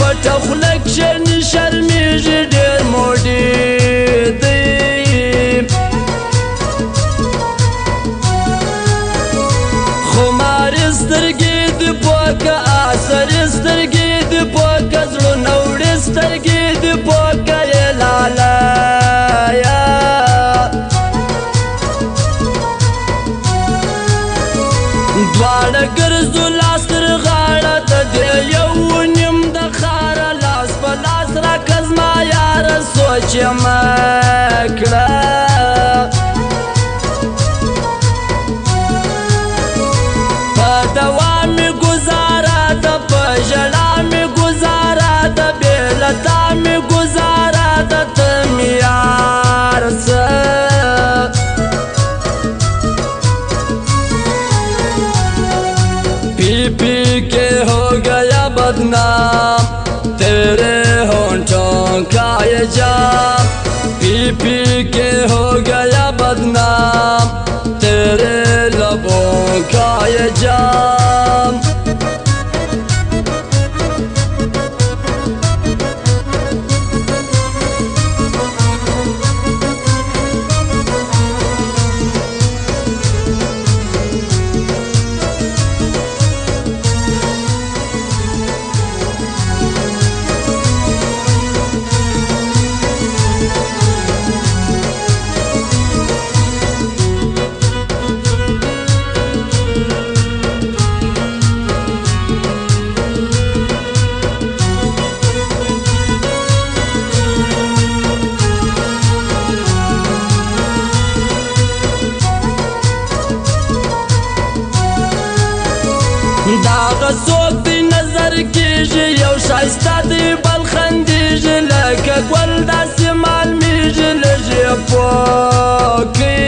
پټه خوله کښېني شرمېږي ډېر موډي دی خمارې سترګې دې پوکه عصرې سترګې دې پوکه زړونه وړې سترګې دې پوکه یې لالیه دواړه ګرځو لاس تر غاړه د دې یو نیم د ښاره لاس په لاس راکړه زما یاره سوچ یې مه کړه په دوا مې ګزاره ده په ژړا مې ګزاره ده بې له تا مې ګزاره ده ته مې یار څه पी के हो गया बदनाम तेरे होंठों का ये जाम पी के हो गया बदनाम तेरे लबों का ये जाम داغه څوک دی نظر کېږي یو ښایسته دی بل خندېږي لکه ګل داسې معلومېږي لږې پوکي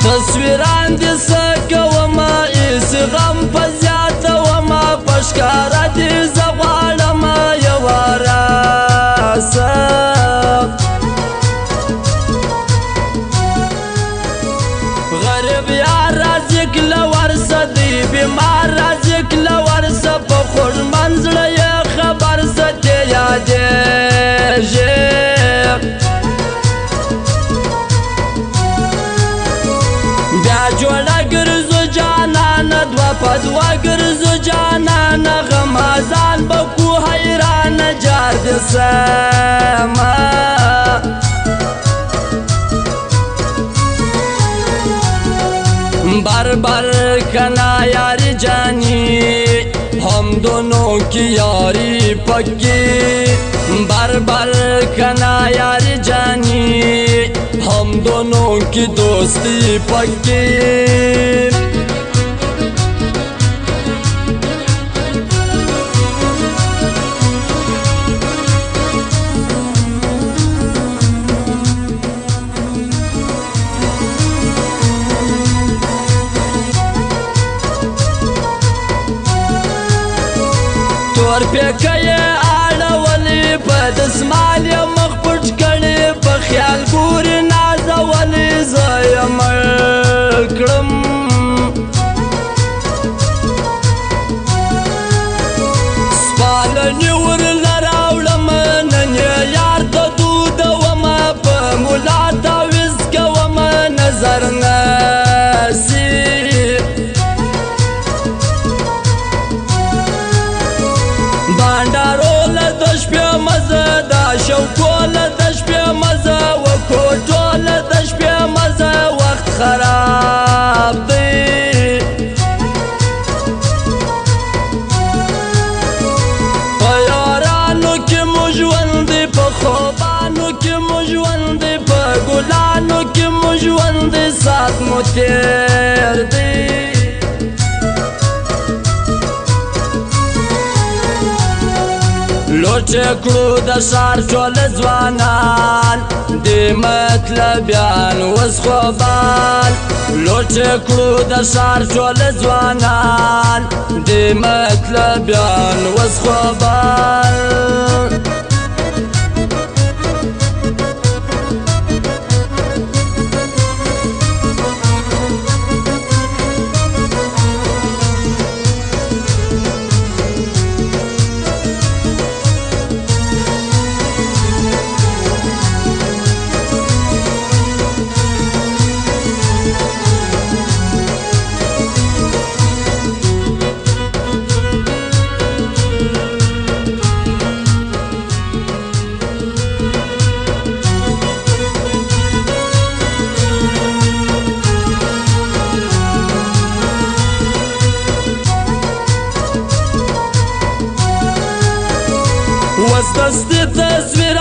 تصویران دې څه کومه ایسې غم په زیاتومه په ښکاره دې زه غواړمه یوه راسه غریب یار راځي کله ورسه دی بیمار راځي کله ورسه په خوږ منزړه یې خبر سه دې یادېږي بیا جوړه ګرځو جانانه دوه په دوه ګرځو جانانه غمازان به کو حیرانه جار دې سمه बार बार कना यारी जानी हम दोनों की यारी पक्की बार बार कना यारी जानी हम दोनों की दोस्ती पक्की تور پیکه یې اړولې په دسمال یې مخ پټ کړې په خیال ګورې نازولې زه یې مړ کړم سپالنې ورله راوړمه نن یې یار ته دودومه په ملا تعویض کومه نظر نسي بانډاروله د شپې مزه دا شوکوله د شپې مزه وکوټوله د شپې مزه وخت خراب دی په یارانو کې مو ژوند دی په خوبانو کې مو ژوند دی په ګلانو کې مو ژوند دی سات مو تېر دی لوټې کړو د ښار ټول ځوانان دې مطلبیان اوس خوبان لوټې کړو د ښار ټول ځوانان دې مطلبیان اوس خوبان مست تصویر